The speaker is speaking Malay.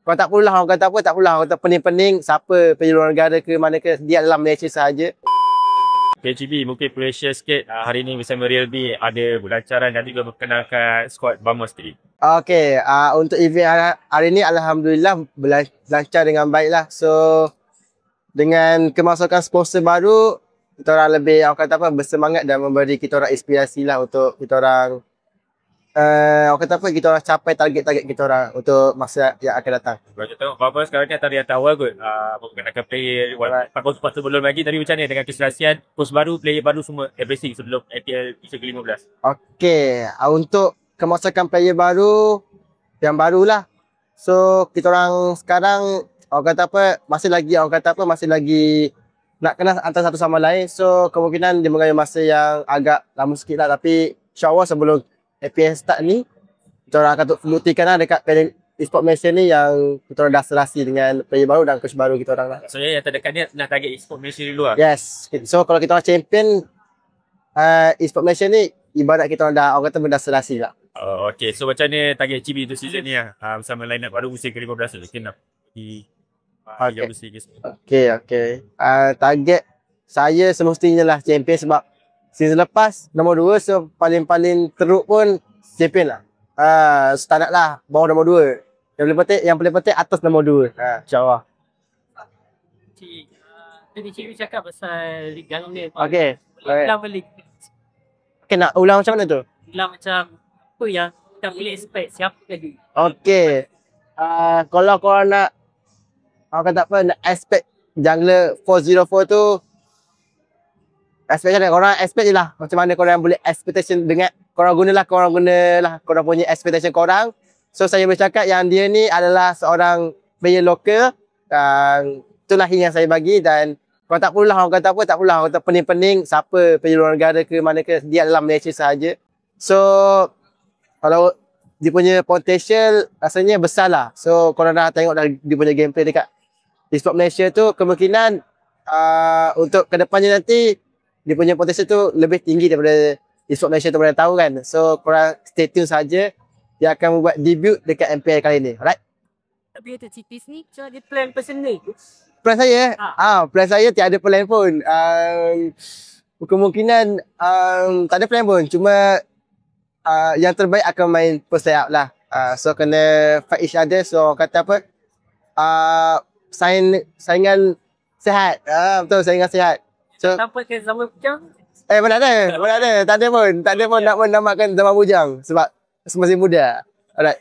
Kau tak perlulah orang kata apa, tak perlulah orang kata pening-pening siapa pergi luar negara ke mana ke, dia dalam Malaysia sahaja. KGB mungkin boleh share sikit hari ni bersama Real B ada pelancaran dan juga memperkenalkan squad Bamos sendiri. Okay, untuk event hari ni Alhamdulillah berlancar dengan baik lah. So, dengan kemasukan sponsor baru, kita orang lebih orang kata apa, bersemangat dan memberi kita orang inspirasi lah untuk kita orang orang kata apa, kita orang capai target-target kita orang untuk masa yang akan datang. Kalau kita tengok Bamos sekarang ni antara yang awal kot memperkenalkan player lepas sebelum lagi tadi macam ni dengan keserasian coach baru, player baru semua everything sebelum IPL Asia ke-15. Okay, untuk kemasukan player baru yang barulah. So, kita orang sekarang orang kata apa, masih lagi nak kenal antara satu sama lain. So, kemungkinan dia mengambil masa yang agak lama sikit lah. Tapi, insyaAllah sebelum APL start ni, kita orang akan buktikan lah dekat eSport Malaysia ni yang kita orang dah serasi dengan player baru dan coach baru kita orang lah. Maksudnya yang terdekat ni nak target eSport Malaysia dulu lah? Yes. So, kalau kita orang champion eSport Malaysia ni, ibarat kita orang dah, orang kata dah serasi lah. Okay, so macam ni target GB untuk season ni lah bersama line up baru musim ke-15 mungkin nak Okay. Target saya semestinya lah champion sebab season lepas nombor 2, so paling teruk pun champion lah. Standard lah bawah nombor 2. Yang paling penting atas nombor 2. InsyaAllah. Tadi Cik cakap pasal Liga ni. Okay. Ulang balik. Okay, nak ulang macam mana tu? Ulang macam apa yang kita boleh expect siapa tadi? Okay. Kalau korang nak, orang kata apa, nak expect jungler 404 tu, expect macam mana? Korang expect je lah macam mana korang boleh expectation dengan korang gunalah korang punya expectation korang. So, saya boleh cakap yang dia ni adalah seorang player lokal. Itulah yang saya bagi dan korang tak perlulah orang kata apa, tak perlulah orang kata pening-pening siapa pergi luar negara ke mana ke, dia dalam Malaysia sahaja. So, kalau dia punya potential rasanya besar lah. So, korang dah tengok dah dia punya gameplay dekat eSport Malaysia tu, kemungkinan untuk kedepannya nanti dia punya potential tu lebih tinggi daripada eSport Malaysia tu, boleh tahu kan. So, korang stay tune saja. Dia akan membuat debut dekat MPL kali ni. Alright? Tapi kata Citis ni macam dia plan personal. Plan saya? Plan saya tiada plan pun. Kemungkinan tak ada plan pun. Cuma yang terbaik akan main first layout lah. So, kena fight each other. So, kata apa? Saingan sihat. Betul, saingan sihat. So, Tanpa ke zaman bujang? mana ada. Tak ada pun nak menamakan zaman bujang sebab masih muda. Alright.